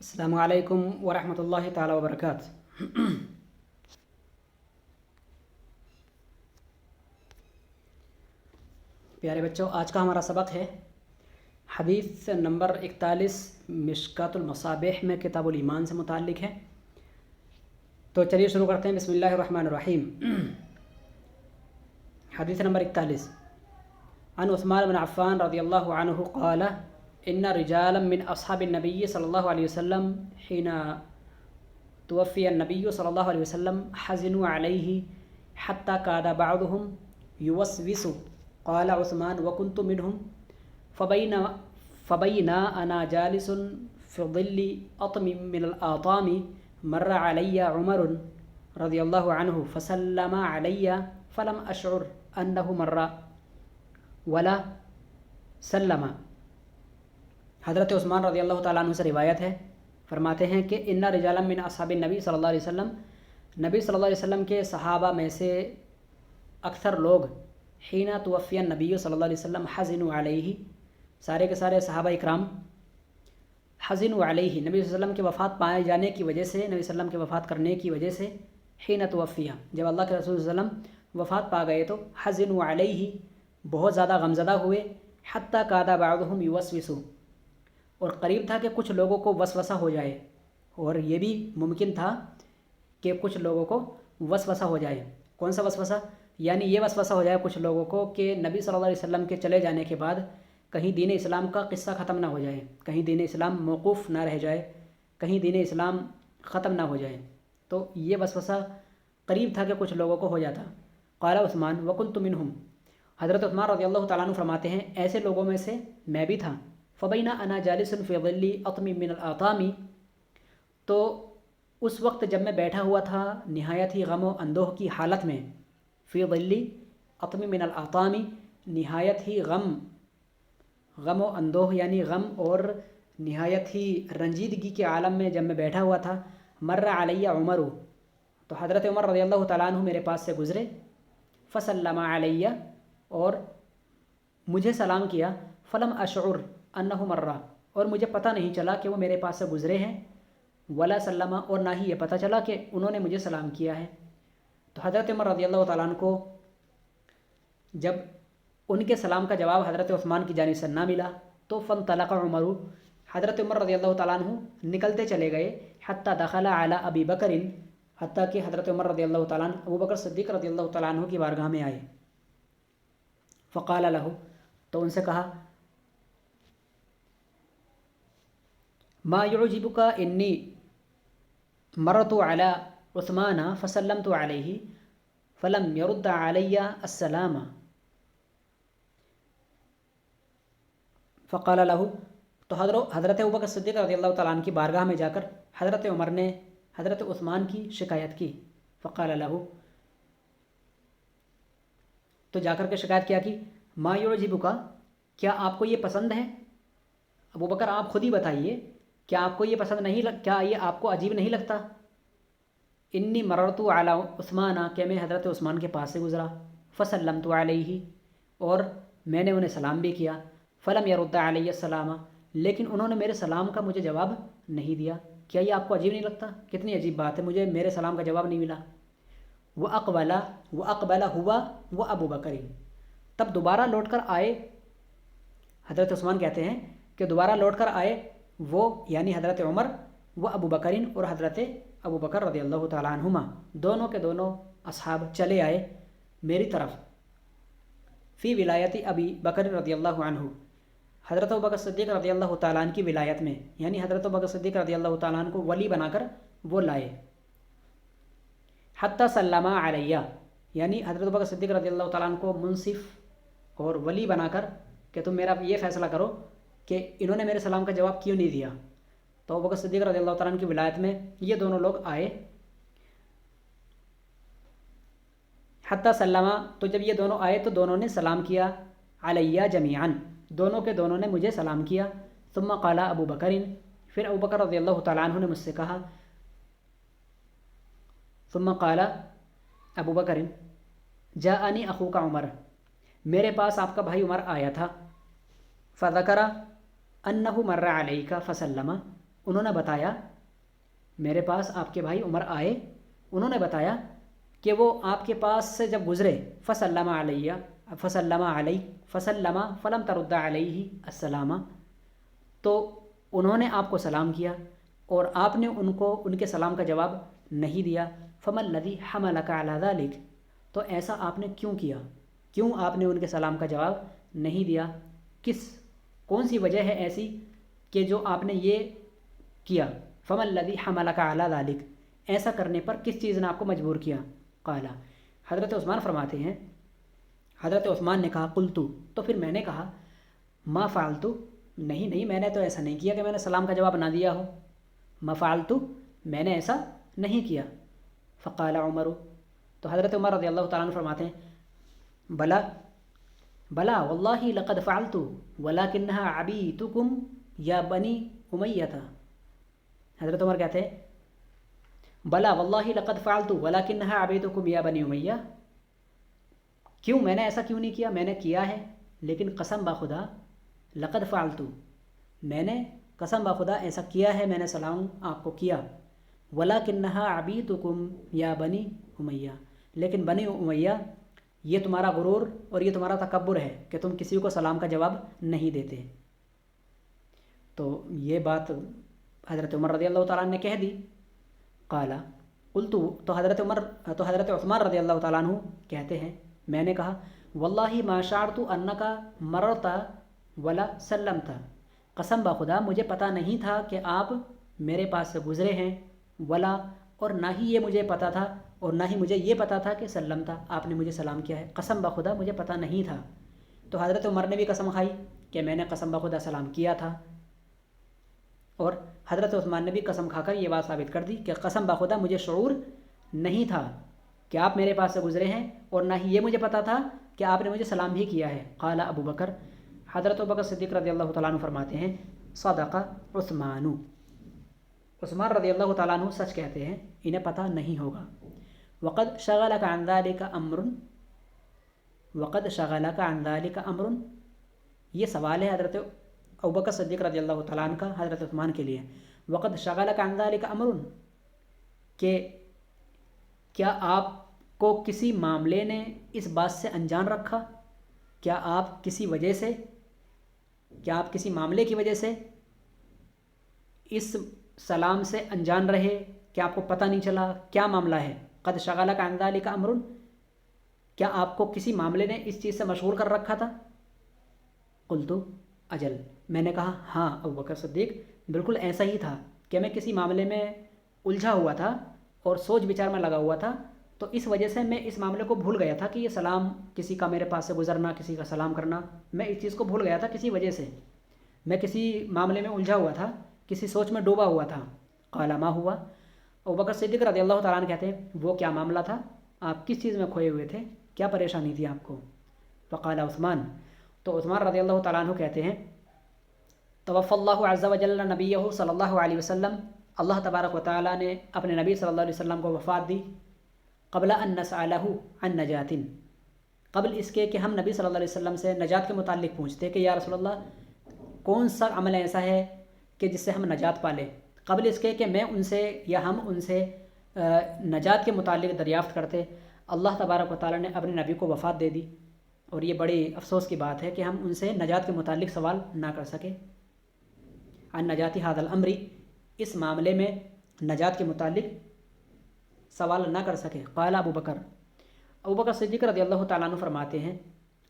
السلام علیکم ورحمۃ اللہ تعالی وبرکاتہ۔ پیارے بچوں، آج کا ہمارا سبق ہے حدیث نمبر 41 مشکات المصابیح میں کتاب الایمان سے متعلق ہے۔ تو چلیے شروع کرتے ہیں۔ بسم اللہ الرحمن الرحیم۔ حدیث نمبر 41 عن عثمان بن عفان رضی اللہ عنہ قال ان رجالا من اصحاب النبی صلی اللہ علیہ وسلم حين توفی النبی صلی اللہ علیہ وسلم حزنوا علیہ حتى كاد بعضهم يوسوس قال عثمان وكنت منهم فبينا انا جالس في ظل اطم من الاطام مر علي عمر رضی اللہ عنہ فسلم علی فلم اشعر انه مر ولا سلم۔ حضرت عثمان رضی اللہ تعالیٰ عنہ سے روایت ہے، فرماتے ہیں کہ ان رجالا من اصحاب النبی صلی اللہ علیہ وسلم، نبی صلی اللہ علیہ وسلم کے صحابہ میں سے اکثر لوگ حین توفی النبی صلی اللہ علیہ وسلم حزنوا علیہ، سارے کے سارے صحابہ اکرام حزنوا علیہ، نبی صلی اللہ علیہ وسلم کے وفات پائے جانے کی وجہ سے، نبی صلی اللہ علیہ وسلم کے وفات کرنے کی وجہ سے، حین توفی، جب اللہ کے رسول صلی اللہ علیہ وسلم وفات پا گئے تو حزنوا علیہ، بہت زیادہ غمزدہ ہوئے، حتی کاد بعضهم یوسوس، اور قریب تھا کہ کچھ لوگوں کو وسوسہ ہو جائے، اور یہ بھی ممکن تھا کہ کچھ لوگوں کو وسوسہ ہو جائے۔ کون سا وسوسہ؟ یعنی یہ وسوسہ ہو جائے کچھ لوگوں کو کہ نبی صلی اللہ علیہ وسلم کے چلے جانے کے بعد کہیں دین اسلام کا قصہ ختم نہ ہو جائے، کہیں دین اسلام موقوف نہ رہ جائے، کہیں دین اسلام ختم نہ ہو جائے۔ تو یہ وسوسہ قریب تھا کہ کچھ لوگوں کو ہو جاتا۔ قال عثمان وکنت منہم، حضرت عثمان رضی اللہ تعالیٰ عنہ فرماتے ہیں ایسے لوگوں میں سے میں بھی تھا۔ فبینا انا جالس فی ظل اطم من الاطام، تو اس وقت جب میں بیٹھا ہوا تھا نہایت ہی غم و اندوہ کی حالت میں، فی ظل اطم من الاطام، نہایت ہی غم و اندوہ یعنی غم اور نہایت ہی رنجیدگی کے عالم میں جب میں بیٹھا ہوا تھا، مر علی عمر، تو حضرت عمر رضی اللہ تعالیٰ عنہ میرے پاس سے گزرے، فسلم علی، اور مجھے سلام کیا، فلم اشعر انہ مرہ، اور مجھے پتہ نہیں چلا کہ وہ میرے پاس سے گزرے ہیں، ولا سلم، اور نہ ہی یہ پتہ چلا کہ انہوں نے مجھے سلام کیا ہے۔ تو حضرت عمر رضی اللہ تعالیٰ عنہ کو جب ان کے سلام کا جواب حضرت عثمان کی جانب سے نہ ملا تو فانطلق عمر، حضرت عمر رضی اللہ تعالیٰ عنہ نکلتے چلے گئے، حتی دخل علی ابی بکر، حتیٰ کہ حضرت عمر رضی اللہ تعالیٰ عنہ ابو بکر صدیق رضی اللہ تعالیٰ عنہ کی بارگاہ میں آئے۔ فقال له، تو ان سے کہا، ما يعجبك انی مرت علی عثمان فسلمت علیہ فلم يرد علی السلام۔ فقال له، تو حضرت ابوبکر صدیق رضی اللہ تعالیٰ عنہ کی بارگاہ میں جا کر حضرت عمر نے حضرت عثمان کی شکایت کی۔ فقال له، تو جا کر کے شکایت کیا کی، ما یعجبک، کیا آپ کو یہ پسند ہے؟ ابو بکر آپ خود ہی بتائیے، کیا آپ کو یہ پسند نہیں کیا یہ آپ کو عجیب نہیں لگتا؟ انی مررت علی عثمان، کہ میں حضرت عثمان کے پاس سے گزرا، فسلمت علیہ، اور میں نے انہیں سلام بھی کیا، فلم یرد علی السلام، لیکن انہوں نے میرے سلام کا مجھے جواب نہیں دیا۔ کیا یہ آپ کو عجیب نہیں لگتا؟ کتنی عجیب بات ہے، مجھے میرے سلام کا جواب نہیں ملا۔ وَأَقْبَلَ ہوا وَأَبُو بَكْرٍ، تب دوبارہ لوٹ کر آئے، حضرت عثمان کہتے ہیں کہ دوبارہ لوٹ کر آئے وہ، یعنی حضرت عمر، و ابو بکرین، اور حضرت ابو بکر رضی اللہ تعالیٰ عنہما، دونوں کے دونوں اصحاب چلے آئے میری طرف، فی ولایت ابی بکر رضی اللہ عنہ، حضرت ابو بکر صدیق رضی اللہ تعالیٰ عنہ کی ولایت میں، یعنی حضرت ابو بکر صدیق رضی اللہ تعالیٰ عنہ کو ولی بنا کر وہ لائے۔ حتی سلم علیہ، یعنی حضرت ابو بکر صدیق رضی اللہ تعالیٰ عنہ کو منصف اور ولی بنا کر کہ تم میرا یہ فیصلہ کرو کہ انہوں نے میرے سلام کا جواب کیوں نہیں دیا۔ تو ابو بکر صدیق رضی اللہ تعالیٰ عنہ کی ولایت میں یہ دونوں لوگ آئے، حتی سلم، تو جب یہ دونوں آئے تو دونوں نے سلام کیا، علیہ جمیعاً، دونوں کے دونوں نے مجھے سلام کیا۔ ثم قال ابو بکر، پھر ابو بکر رضی اللہ تعالیٰ عنہ نے مجھ سے کہا، ثم قال ابو بکر جاءنی اخوک عمر، میرے پاس آپ کا بھائی عمر آیا تھا، فذکر انہ مر علیک فسلم، انہوں نے بتایا، میرے پاس آپ کے بھائی عمر آئے، انہوں نے بتایا کہ وہ آپ کے پاس سے جب گزرے فسلم علیہ فسلم علیہ فسلم فلم ترد علیہ السلام، تو انہوں نے آپ کو سلام کیا اور آپ نے ان کو ان کے سلام کا جواب نہیں دیا. فما الذی حملک علی ذلک، تو ایسا آپ نے کیوں کیا، کیوں آپ نے ان کے سلام کا جواب نہیں دیا، کون سی وجہ ہے ایسی کہ جو آپ نے یہ کیا. فما الذی حملک علی ذلک، ایسا کرنے پر کس چیز نے آپ کو مجبور کیا. قال، حضرت عثمان فرماتے ہیں، حضرت عثمان نے کہا قلتو، تو پھر میں نے کہا ما فعلتو، نہیں میں نے تو ایسا نہیں کیا کہ میں نے سلام کا جواب نہ دیا ہو. ما فعلتو، میں نے ایسا نہیں کیا. فقال عمر، تو حضرت عمر رضی اللہ تعالیٰ عنہ فرماتے ہیں بلا واللہ لقد فعلت ولکنها عبیتکم یا بنی امیہ. حضرت عمر کہتے ہیں بلا واللہ لقد فعلت ولکنها عبیتکم یا بنی امیہ، کیوں میں نے ایسا کیوں نہیں کیا، میں نے کیا ہے لیکن قسم بخدا لقد فعلت، میں نے قسم بخدا ایسا کیا ہے، میں نے سلام آپ کو کیا. ولکنها عبیتکم یا بنی امیہ، لیکن بنی امیہ یہ تمہارا غرور اور یہ تمہارا تکبر ہے کہ تم کسی کو سلام کا جواب نہیں دیتے. تو یہ بات حضرت عمر رضی اللہ تعالیٰ عنہ نے کہہ دی. قال قلت، تو حضرت عثمان رضی اللہ تعالیٰ عنہ کہتے ہیں میں نے کہا واللہ ما شعرت انک مررت ولا سلمت، قسم بخدا مجھے پتہ نہیں تھا کہ آپ میرے پاس سے گزرے ہیں، ولا اور نہ ہی یہ مجھے پتہ تھا اور نہ ہی مجھے یہ پتہ تھا کہ سلمتا آپ نے مجھے سلام کیا ہے، قسم بخدا مجھے پتہ نہیں تھا. تو حضرت عمر نے بھی قسم کھائی کہ میں نے قسم بخدا سلام کیا تھا، اور حضرت عثمان نے بھی قسم کھا کر یہ بات ثابت کر دی کہ قسم بخدا مجھے شعور نہیں تھا کہ آپ میرے پاس سے گزرے ہیں اور نہ ہی یہ مجھے پتہ تھا کہ آپ نے مجھے سلام بھی کیا ہے. قال ابو بکر، حضرت ابوبکر صدیق رضی اللہ تعالیٰ عنہ فرماتے ہیں صدق عثمان، عثمان رضی اللہ تعالیٰ عنہ سچ کہتے ہیں، انہیں پتہ نہیں ہوگا. وقد شغلک عن ذلک امر، وقد شغلک عن ذلک امر، یہ سوال ہے حضرت ابوبکر صدیق رضی اللہ تعالیٰ عنہ کا حضرت عثمان کے لیے. وقد شغلک عن ذلک امر، کہ کیا آپ کو کسی معاملے نے اس بات سے انجان رکھا، کیا آپ کسی وجہ سے، کیا آپ کسی معاملے کی وجہ سے اس سلام سے انجان رہے، کیا آپ کو پتہ نہیں چلا کیا معاملہ ہے. قد شغلک عن ذلک امر، کیا آپ کو کسی معاملے نے اس چیز سے مشغول کر رکھا تھا. قلت اجل، میں نے کہا ہاں ابوبکر صدیق بالکل ایسا ہی تھا کہ میں کسی معاملے میں الجھا ہوا تھا اور سوچ بچار میں لگا ہوا تھا، تو اس وجہ سے میں اس معاملے کو بھول گیا تھا کہ یہ سلام کسی کا میرے پاس سے گزرنا، کسی کا سلام کرنا، میں اس چیز کو بھول گیا تھا کسی وجہ سے، میں کسی معاملے میں الجھا ہوا تھا، کسی سوچ میں ڈوبا ہوا تھا. قال ما ہوا، ابوبکر صدیق رضی اللہ تعالیٰ عنہ کہتے ہیں وہ کیا معاملہ تھا، آپ کس چیز میں کھوئے ہوئے تھے، کیا پریشانی تھی آپ کو. فقال عثمان، تو عثمان رضی اللہ تعالیٰ عنہ کہتے ہیں توفی اللہ عز وجل نبیہ صلی اللہ علیہ وسلم، اللہ تبارک و تعالیٰ نے اپنے نبی صلی اللہ علیہ وسلم کو وفات دی. قبل ان نسألہ عن نجات، قبل اس کے کہ ہم نبی صلی اللہ علیہ وسلم سے نجات کے متعلق پوچھتے کہ یا رسول اللہ کون سا عمل ایسا ہے کہ جس سے ہم نجات پالیں، قبل اس کے کہ میں ان سے یا ہم ان سے نجات کے متعلق دریافت کرتے، اللہ تبارک و تعالیٰ نے اپنے نبی کو وفات دے دی. اور یہ بڑی افسوس کی بات ہے کہ ہم ان سے نجات کے متعلق سوال نہ کر سکے. عن نجات ھذا الامر، اس معاملے میں نجات کے متعلق سوال نہ کر سکے. قال ابو بکر صدیق رضی اللہ تعالیٰ عنہ فرماتے ہیں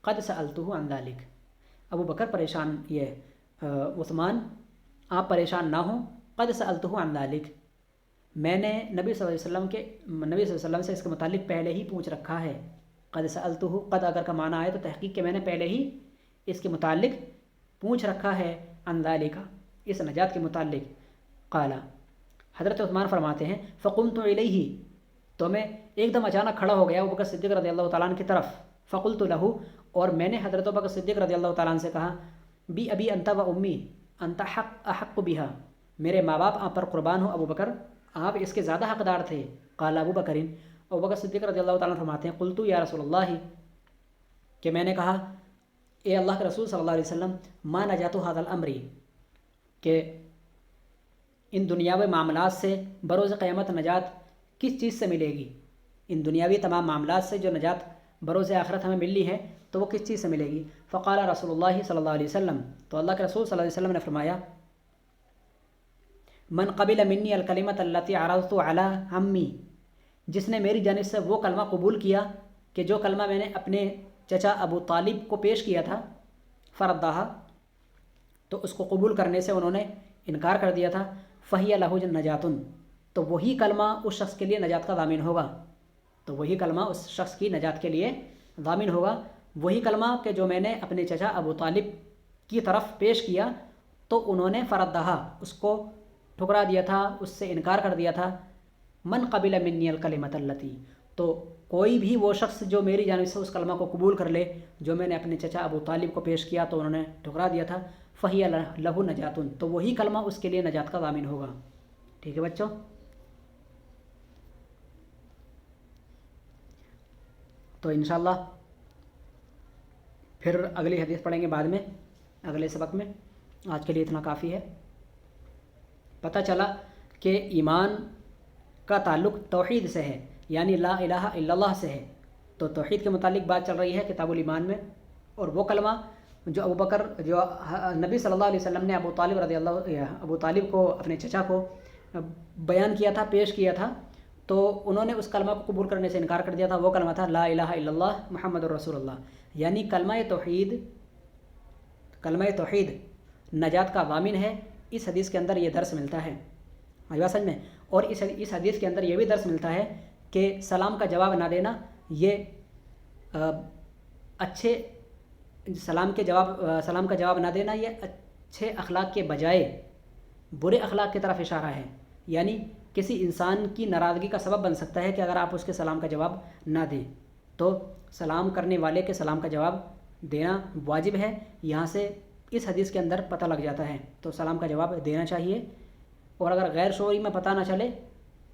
قد سألتہ عن ذلک، ابو بکر پریشان، یہ عثمان آپ پریشان نہ ہوں، قد سألتہ عن ذلک، میں نے نبی صلی اللہ علیہ وسلم سے اس کے متعلق پہلے ہی پوچھ رکھا ہے. قد سألتہ، قد اگر کا معنی آئے تو تحقیق کہ میں نے پہلے ہی اس کے متعلق پوچھ رکھا ہے، عن ذلک، اس نجات کے متعلق. قال، حضرت عثمان فرماتے ہیں فقمت الیہ، تو میں ایک دم اچانک کھڑا ہو گیا ابوبکر صدیق رضی اللہ تعالیٰ عنہ کی طرف. فقلت لہ، اور میں نے حضرت ابوبکر صدیق رضی اللہ تعالیٰ عنہ سے کہا بی ابی انت و امی انت احق بہا، میرے ماں باپ آپ پر قربان ہو ابو بکر، آپ اس کے زیادہ حقدار تھے. قال ابو بکر، ابوبکر صدیق رضی اللہ تعالیٰ عنہ فرماتے ہیں قلت یا رسول اللہ، کہ میں نے کہا اے اللہ کے رسول صلی اللہ علیہ وسلم ما نجات ھذا الامر، کہ ان دنیاوی معاملات سے بروز قیامت نجات کس چیز سے ملے گی؟ ان دنیاوی تمام معاملات سے جو نجات بروز آخرت ہمیں ملنی ہے تو وہ کس چیز سے ملے گی؟ فقال رسول اللہ صلی اللہ علیہ وسلم، تو اللہ کے رسول صلی اللہ علیہ وسلم نے فرمایا، من قبل منی الکلمۃ التی عرضت علی عمی، جس نے میری جانب سے وہ کلمہ قبول کیا کہ جو کلمہ میں نے اپنے چچا ابو طالب کو پیش کیا تھا، فردہا، تو اس کو قبول کرنے سے انہوں نے انکار کر دیا تھا، فہی لہ نجاتن، تو وہی کلمہ اس شخص کے لیے نجات کا ضامن ہوگا، تو وہی کلمہ اس شخص کی نجات کے لیے ضامن ہوگا، وہی کلمہ کہ جو میں نے اپنے چچا ابو طالب کی طرف پیش کیا تو انہوں نے فردہا، اس کو ٹھکرا دیا تھا، اس سے انکار کر دیا تھا، من قبل منی الکلمۃ التی، تو کوئی بھی وہ شخص جو میری جانب سے اس کلمہ کو قبول کر لے جو میں نے اپنے چچا ابو طالب کو پیش کیا تو انہوں نے ٹھکرا دیا تھا، فہی لہ نجاتن، تو وہی کلمہ اس کے لیے نجات کا ضامن ہوگا۔ ٹھیک ہے بچوں، تو انشاءاللہ پھر اگلی حدیث پڑھیں گے بعد میں اگلے سبق میں، آج کے لیے اتنا کافی ہے۔ پتہ چلا کہ ایمان کا تعلق توحید سے ہے، یعنی لا الہ الا اللہ سے ہے، تو توحید کے متعلق بات چل رہی ہے کتاب الایمان میں، اور وہ کلمہ جو نبی صلی اللہ علیہ وسلم نے ابو طالب کو، اپنے چچا کو بیان کیا تھا، پیش کیا تھا، تو انہوں نے اس کلمہ کو قبول کرنے سے انکار کر دیا تھا، وہ کلمہ تھا لا الہ الا اللہ محمد الرسول اللہ، یعنی کلمہ توحید نجات کا ضامن ہے۔ اس حدیث کے اندر یہ درس ملتا ہے، آئی سمجھ میں، اور اس حدیث کے اندر یہ بھی درس ملتا ہے کہ سلام کا جواب نہ دینا یہ سلام کا جواب نہ دینا یہ اچھے اخلاق کے بجائے برے اخلاق کی طرف اشارہ ہے، یعنی کسی انسان کی ناراضگی کا سبب بن سکتا ہے کہ اگر آپ اس کے سلام کا جواب نہ دیں، تو سلام کرنے والے کے سلام کا جواب دینا واجب ہے۔ یہاں سے اس حدیث کے اندر پتہ لگ جاتا ہے، تو سلام کا جواب دینا چاہیے، اور اگر غیر شعوری میں پتہ نہ چلے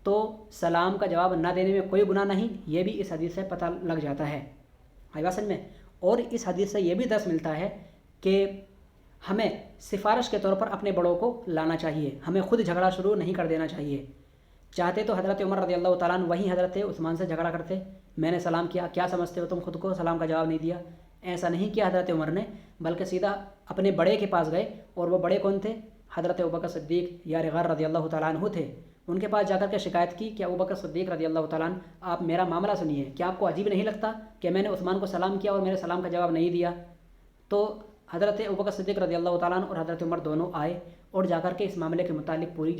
تو سلام کا جواب نہ دینے میں کوئی گناہ نہیں، یہ بھی اس حدیث سے پتہ لگ جاتا ہے، آئی بات سمجھ میں۔ اور اس حدیث سے یہ بھی درس ملتا ہے کہ ہمیں سفارش کے طور پر اپنے بڑوں کو لانا چاہیے، ہمیں خود جھگڑا شروع نہیں کر دینا چاہیے۔ چاہتے تو حضرت عمر رضی اللہ تعالیٰ عنہ وہیں حضرت عثمان سے جھگڑا کرتے، میں نے سلام کیا، کیا سمجھتے ہو تم خود کو، سلام کا جواب نہیں دیا، ایسا نہیں کیا حضرت عمر نے، بلکہ سیدھا اپنے بڑے کے پاس گئے، اور وہ بڑے کون تھے؟ حضرت ابوبکر صدیق یا غار رضی اللہ تعالیٰ عنہ تھے۔ ان کے پاس جا کر کے شکایت کی کہ ابوبکر صدیق رضی اللہ تعالیٰ عنہ آپ میرا معاملہ سنیے، کیا آپ کو عجیب نہیں لگتا کہ میں نے عثمان کو سلام کیا اور میرے سلام کا جواب نہیں دیا؟ تو حضرت ابوبکر صدیق رضی اللہ تعالیٰ عنہ اور حضرت عمر دونوں آئے اور جا کر کے اس معاملے کے متعلق پوری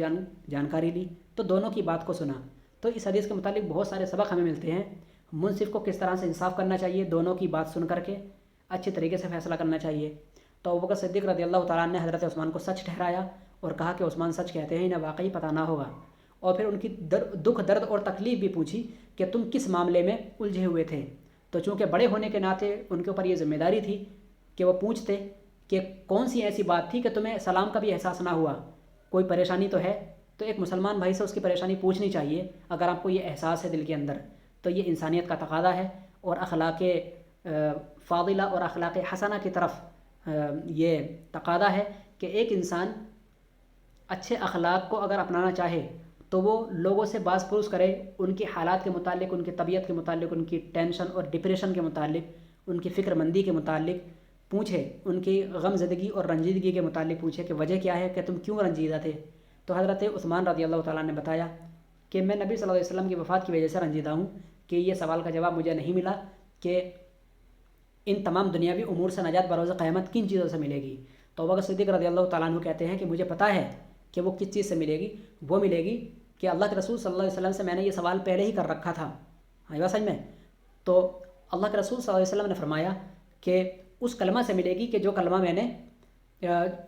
جانکاری لی، تو دونوں کی بات کو سنا۔ تو اس حدیث کے متعلق بہت سارے سبق ہمیں ملتے ہیں، منصف کو کس طرح سے انصاف کرنا چاہیے، دونوں کی بات سن کر کے اچھے طریقے سے فیصلہ کرنا چاہیے۔ تو ابوبکر صدیق رضی اللہ تعالیٰ عنہ نے حضرت عثمان کو سچ ٹھہرایا اور کہا کہ عثمان سچ کہتے ہیں، انہیں واقعی پتہ نہ ہوگا، اور پھر ان کی دکھ درد اور تکلیف بھی پوچھی کہ تم کس معاملے میں الجھے ہوئے تھے۔ تو چونکہ بڑے ہونے کے ناطے ان کے اوپر یہ ذمہ داری تھی کہ وہ پوچھتے کہ کون سی ایسی بات تھی کہ تمہیں سلام کا بھی احساس نہ ہوا، کوئی پریشانی تو ہے؟ تو ایک مسلمان بھائی سے اس کی پریشانی پوچھنی چاہیے اگر آپ کو یہ احساس ہے دل کے اندر، تو یہ انسانیت کا تقاضا ہے، اور اخلاق فاضلہ اور اخلاق حسنہ کی طرف یہ تقاضا ہے کہ ایک انسان اچھے اخلاق کو اگر اپنانا چاہے تو وہ لوگوں سے باز پرس کرے، ان کی حالات کے متعلق، ان کی طبیعت کے متعلق، ان کی ٹینشن اور ڈپریشن کے متعلق، ان کی فکر مندی کے متعلق پوچھے، ان کی غم زدگی اور رنجیدگی کے متعلق پوچھے کہ وجہ کیا ہے، کہ تم کیوں رنجیدہ تھے؟ تو حضرت عثمان رضی اللہ تعالیٰ نے بتایا کہ میں نبی صلی اللہ علیہ وسلم کی وفات کی وجہ سے رنجیدہ ہوں، کہ یہ سوال کا جواب مجھے نہیں ملا کہ ان تمام دنیاوی امور سے نجات بروز قیامت کن چیزوں سے ملے گی۔ تو ابوبکر صدیق رضی اللہ تعالیٰ عنہ کہتے ہیں کہ مجھے پتہ ہے کہ وہ کس چیز سے ملے گی، وہ ملے گی کہ اللہ کے رسول صلی اللہ علیہ وسلم سے میں نے یہ سوال پہلے ہی کر رکھا تھا، بات سمجھ میں۔ تو اللہ کے رسول صلی اللہ علیہ وسلم نے فرمایا کہ اس کلمہ سے ملے گی کہ جو کلمہ میں نے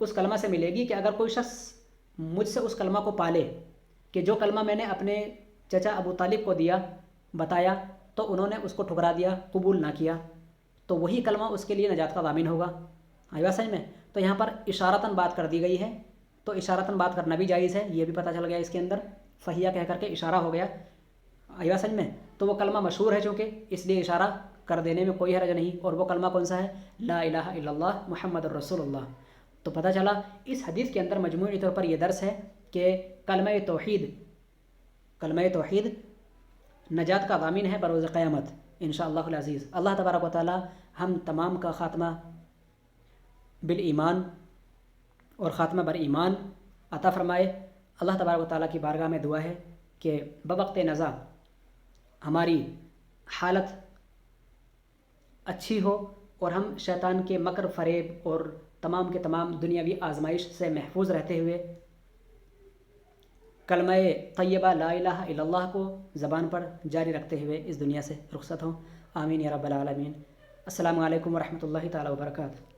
اس کلمہ سے ملے گی کہ اگر کوئی شخص مجھ سے اس کلمہ کو پالے کہ جو کلمہ میں نے اپنے چچا ابو طالب کو بتایا تو انہوں نے اس کو ٹھکرا دیا، قبول نہ کیا، تو وہی کلمہ اس کے لیے نجات کا ضامن ہوگا، بات سمجھ میں۔ تو یہاں پر اشارتاً بات کر دی گئی ہے، تو اشارتاً بات کرنا بھی جائز ہے، یہ بھی پتہ چل گیا اس کے اندر، فہیہ کہہ کر کے اشارہ ہو گیا، بات سمجھ میں۔ تو وہ کلمہ مشہور ہے چونکہ، اس لیے اشارہ کر دینے میں کوئی حرج نہیں، اور وہ کلمہ کون سا ہے؟ لا الہ الا اللہ محمد الرسول اللہ۔ تو پتہ چلا اس حدیث کے اندر مجموعی طور پر یہ درس ہے کہ کلمہ توحید نجات کا ضامن ہے بروز قیامت انشاءاللہ العزیز۔ اللہ تبارک و تعالی ہم تمام کا خاتمہ بالایمان اور خاتمہ بر ایمان عطا فرمائے۔ اللہ تبارک و تعالیٰ کی بارگاہ میں دعا ہے کہ بوقت نزا ہماری حالت اچھی ہو اور ہم شیطان کے مکر فریب اور تمام کے تمام دنیاوی آزمائش سے محفوظ رہتے ہوئے کلمہ طیبہ لا الہ الا اللہ کو زبان پر جاری رکھتے ہوئے اس دنیا سے رخصت ہوں۔ آمین یا رب العالمین۔ السلام علیکم ورحمۃ اللہ تعالیٰ وبرکاتہ۔